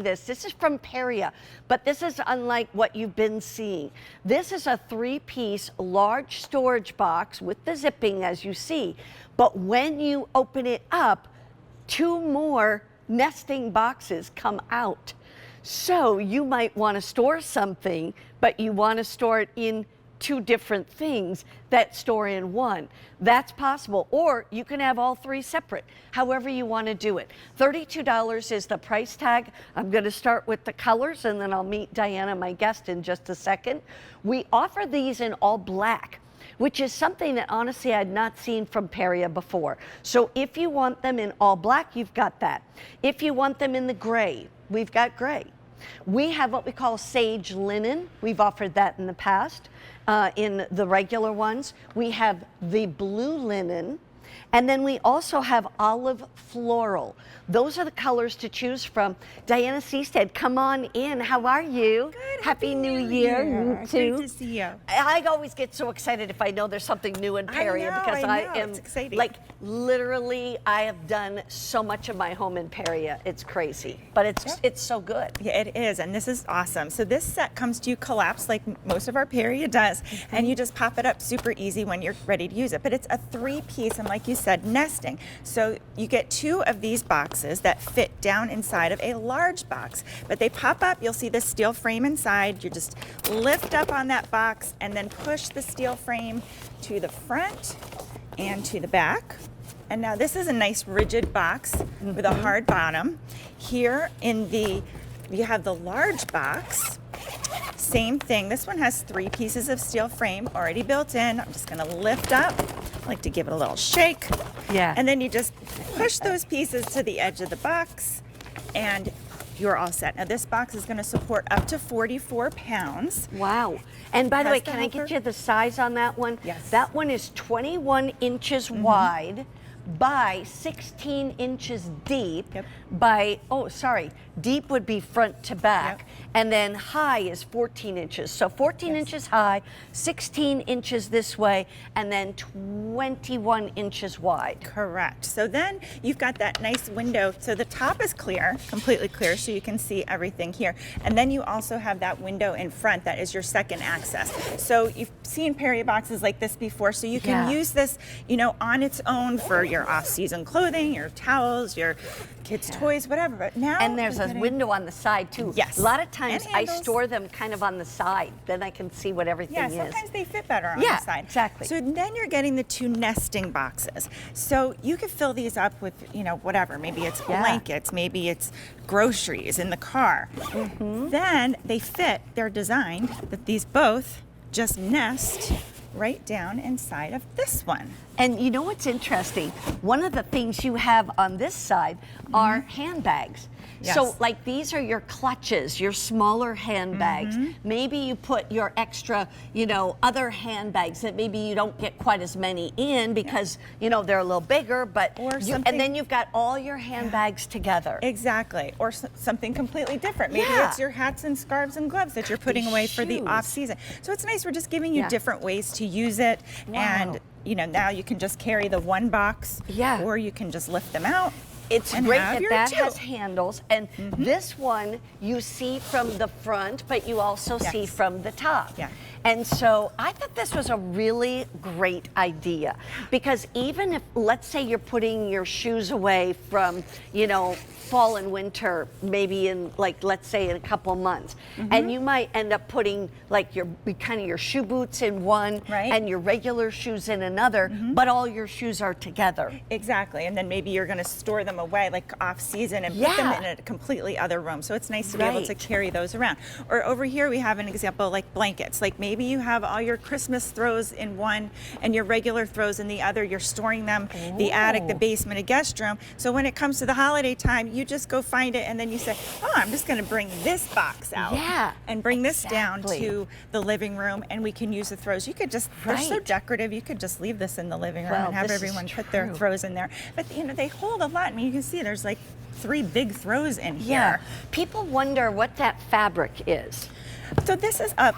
This is from Periea, but this is unlike what you've been seeing. This is a 3-piece large storage box with the zipping, as you see. But when you open it up, 2 more nesting boxes come out. So you might want to store something, but you want to store it in 2 different things that store in one. That's possible. Or you can have all 3 separate, however you want to do it. $32 is the price tag. I'm going to start with the colors and then I'll meet Diana, my guest, in just a second. We offer these in all black, which is something that honestly I had not seen from Periea before. So if you want them in all black, you've got that. If you want them in the gray, we've got gray. We have what we call sage linen. We've offered that in the past in the regular ones. We have the blue linen, and then we also have olive floral. Those are the colors to choose from. Diana Seastead, come on in. How are you? Good. Happy New Year. You too. Great to see you. I always get so excited if I know there's something new in Periea because I am it's exciting. like literally I have done so much of my home in Periea. It's crazy, but it's so good. Yeah, it is, and this is awesome. So this set comes to you collapsed like most of our Periea does, and you just pop it up super easy when you're ready to use it. But it's a 3-piece, and like you said, nesting. So you get 2 of these boxes that fit down inside of a large box, but they pop up. You'll see the steel frame inside. You just lift up on that box and then push the steel frame to the front and to the back. And now this is a nice rigid box with a hard bottom. Here you have the large box. Same thing. This one has 3 pieces of steel frame already built in. I'm just going to lift up. I like to give it a little shake. Yeah. And then you just push those pieces to the edge of the box and you're all set. Now this box is going to support up to 44 pounds. Wow. And by the way, Has the can I get helper? you the size on that one? Yes. That one is 21 inches wide by 16 inches deep Yep. by, deep would be front to back. Yep. And then high is 14 inches. So 14 inches high, 16 inches this way, and then 21 inches wide. Correct. So then you've got that nice window. So the top is clear, completely clear, so you can see everything here. And then you also have that window in front that is your second access. So you've seen Periea boxes like this before, so you can use this, on its own for your off-season clothing, your towels, your kids' toys, whatever. But now And there's a window on the side too. Yes. A lot of times And I handles. store them kind of on the side. Then I can see what everything Yeah, is. sometimes they fit better on the side. Exactly. So then you're getting the 2 nesting boxes. So you could fill these up with, whatever. Maybe it's blankets, maybe it's groceries in the car. Then they fit, they're designed that these both just nest right down inside of this one. And you know what's interesting? One of the things you have on this side are handbags. Yes. So like these are your clutches, your smaller handbags. Maybe you put your extra, other handbags that maybe you don't get quite as many in because, they're a little bigger, but and then you've got all your handbags together. Exactly. Or something completely different. Maybe it's your hats and scarves and gloves that you're putting away for the off season. So it's nice. We're just giving you different ways to use it. And now you can just carry the 1 box or you can just lift them out. It's and great have that your that 2. has handles, and this one you see from the front, but you also see from the top. Yeah. And so I thought this was a really great idea because even if, let's say you're putting your shoes away from, fall and winter, maybe in let's say in a couple of months, and you might end up putting your shoe boots in one and your regular shoes in another, but all your shoes are together. Exactly. And then maybe you're going to store them away like off season and put them in a completely other room. So it's nice to be able to carry those around. Or over here we have an example like blankets. Like maybe you have all your Christmas throws in one and your regular throws in the other. You're storing them the attic, the basement, a guest room. So when it comes to the holiday time, you just go find it and then you say, I'm just going to bring this box out and bring this down to the living room and we can use the throws. You could just, they're so decorative, you could just leave this in the living room and have everyone put their throws in there. But they hold a lot. I mean, you can see there's like 3 big throws in here. Yeah. People wonder what that fabric is. So this is a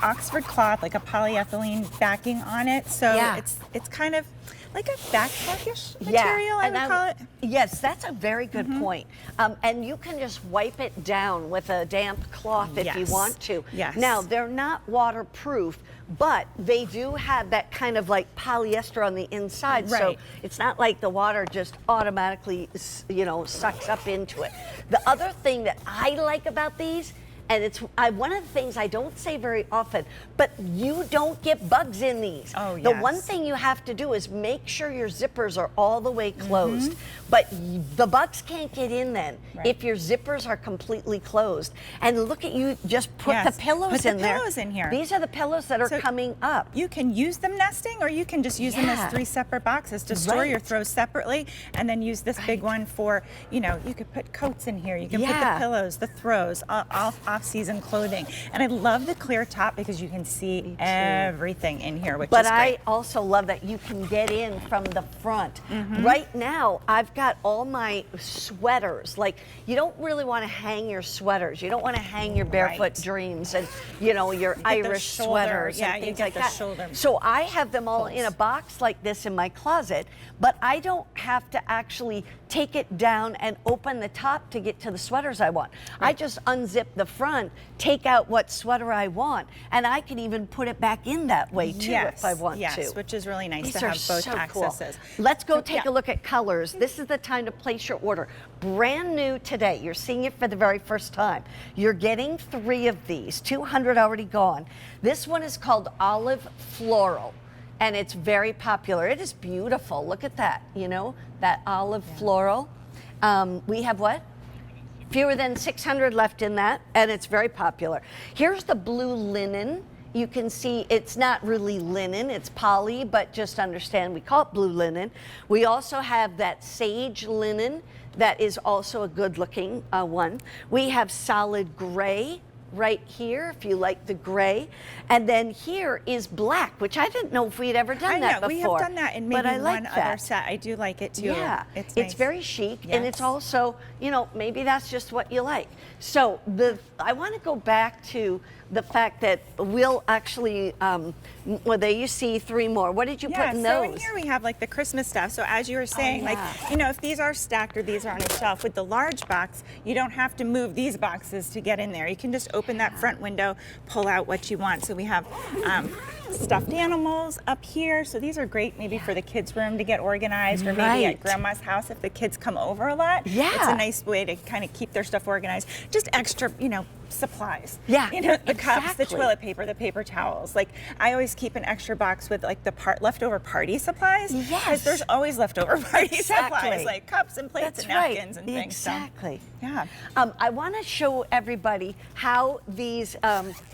Oxford cloth, like a polyethylene backing on it. So it's kind of like a backpackish material, I would call it. Yes, that's a very good point. And you can just wipe it down with a damp cloth if you want to. Yes. Now, they're not waterproof, but they do have that kind of like polyester on the inside, so Right. it's not like the water just automatically, you know, sucks up into it. The other thing that I like about these, and it's one of the things I don't say very often, but you don't get bugs in these. Oh, The one yes. thing you have to do is make sure your zippers are all the way closed. But the bugs can't get in then if your zippers are completely closed. And look at you, just put the pillows in there. Pillows in here. These are the pillows that are So coming up. You can use them nesting, or you can just use them as 3 separate boxes to store your throws separately, and then use this big one for, you know, you could put coats in here. You can put the pillows, the throws, off-season clothing. And I love the clear top because you can see everything in here, which is great. But I also love that you can get in from the front. Right now, I've got all my sweaters. Like, you don't really want to hang your sweaters. You don't want to hang your barefoot dreams and, you know, your Irish sweaters and things like that. So I have them all in a box like this in my closet, but I don't have to actually take it down and open the top to get to the sweaters I want. I just unzip the front, take out what sweater I want, and I can even put it back in that way too if I want to. Yes, which is really nice These to are have both so accesses. Cool. Let's go take a look at colors. This is the time to place your order. Brand new today. You're seeing it for the very first time. You're getting 3 of these, 200 already gone. This one is called Olive Floral, and it's very popular. It is beautiful. Look at that, you know, that olive floral. We have what? Fewer than 600 left in that, and it's very popular. Here's the blue linen. You can see it's not really linen, it's poly, but just understand we call it blue linen. We also have that sage linen that is also a good looking one. We have solid gray right here, if you like the gray. And then here is black, which I didn't know if we'd ever done that before. We have done that in maybe one other that. set. I do like it too. Yeah, it's nice. Nice. Very chic, and it's also, you know, maybe that's just what you like. So I want to go back to the fact that we'll actually, well, there you see 3 more. What did you put in those? So in here we have like the Christmas stuff. So as you were saying, like, you know, if these are stacked or these are on a shelf, with the large box, you don't have to move these boxes to get in there. You can just open that front window, pull out what you want. So we have stuffed animals up here. So these are great maybe for the kids' room to get organized, or maybe at grandma's house if the kids come over a lot. It's a nice way to kind of keep their stuff organized. Just extra, you know, supplies. You know, the cups, the toilet paper, the paper towels. Like, I always keep an extra box with like the leftover party supplies. Because there's always leftover party supplies, like cups and plates and napkins and things. Exactly. So, yeah. I want to show everybody how these,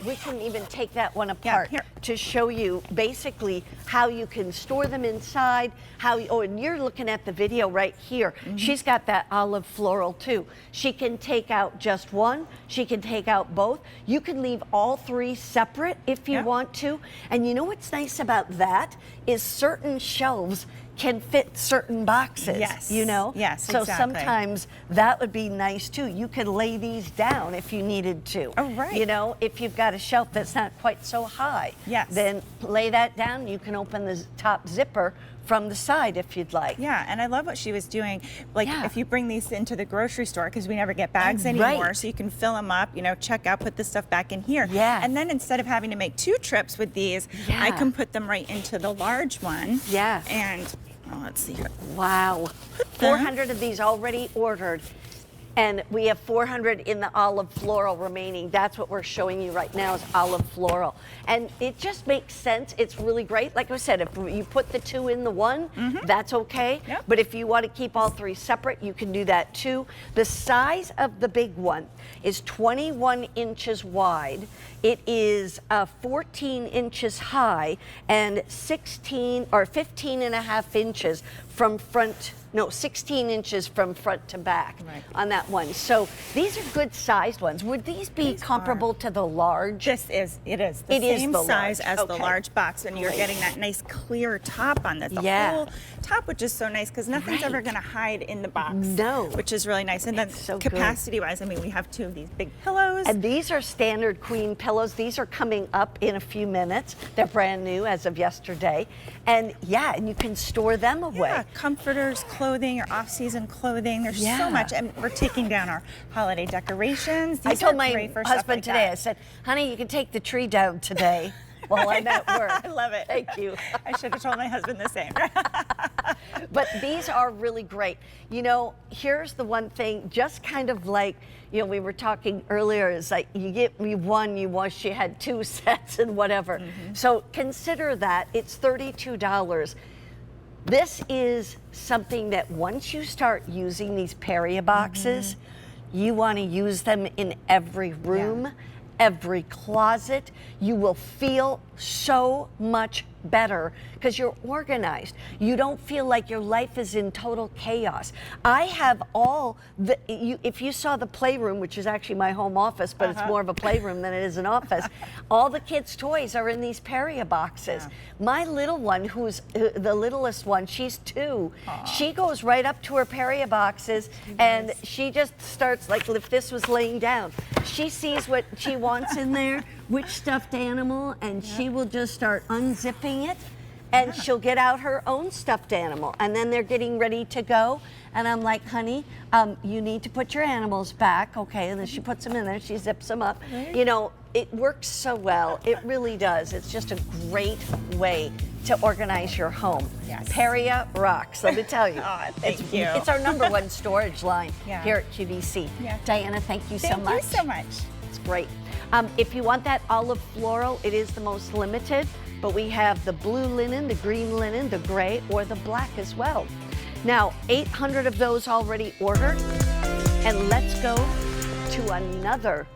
we can even take that one apart to show you basically how you can store them inside, and you're looking at the video right here. She's got that olive floral too. She can take out just one, she can take out both. You can leave all 3 separate if you want to. And you know what's nice about that is certain shelves can fit certain boxes, you know? So sometimes that would be nice too. You could lay these down if you needed to. You know, if you've got a shelf that's not quite so high, then lay that down. You can open the top zipper from the side if you'd like. And I love what she was doing. Like, if you bring these into the grocery store, because we never get bags anymore, so you can fill them up, you know, check out, put this stuff back in here. And then instead of having to make 2 trips with these, I can put them right into the large one. And let's see. Wow. 400 of these already ordered. And we have 400 in the olive floral remaining. That's what we're showing you right now is olive floral. And it just makes sense. It's really great. Like I said, if you put the 2 in the one, that's okay. But if you want to keep all 3 separate, you can do that too. The size of the big one is 21 inches wide. It is 14 inches high and 15 and a half inches from front, no, 16 inches from front to back on that one. So these are good sized ones. Would these be comparable to the large? It is the same size as the large box, and you're getting that nice clear top on this. The whole top, which is so nice because nothing's ever going to hide in the box. No. Which is really nice. And then capacity wise, I mean, we have two of these big pillows. And these are standard queen pillows. These are coming up in a few minutes. They're brand new as of yesterday. And yeah, and you can store them away. Yeah, comforters, clothing, your off-season clothing. There's so much. And we're taking down our holiday decorations. These I told my great for husband stuff like today, that. I said, honey, you can take the tree down today while I'm at work. I love it. Thank you. I should have told my husband the same. But these are really great. You know, here's the one thing, just kind of like, you know, we were talking earlier, is like you get me one, you wish you had two sets and whatever. So consider that. It's $32. This is something that once you start using these Periea boxes, you want to use them in every room, every closet. You will feel so much better because you're organized. You don't feel like your life is in total chaos. I have all the, if you saw the playroom, which is actually my home office, but it's more of a playroom than it is an office, all the kids' toys are in these Periea boxes. My little one, who's the littlest one, she's 2, she goes right up to her Periea boxes and she just starts, like if this was laying down, she sees what she wants in there, which stuffed animal, and she will just start unzipping it, and she'll get out her own stuffed animal, and then they're getting ready to go, and I'm like, honey, you need to put your animals back, okay? And then she puts them in there, she zips them up. You know, it works so well. It really does. It's just a great way to organize your home. Periea rocks, let me tell you. Thank you. It's our #1 storage line here at QVC. Diana, thank you so much. Thank you so much. It's great. If you want that olive floral, it is the most limited, but we have the blue linen, the green linen, the gray, or the black as well. Now, 800 of those already ordered, and let's go to another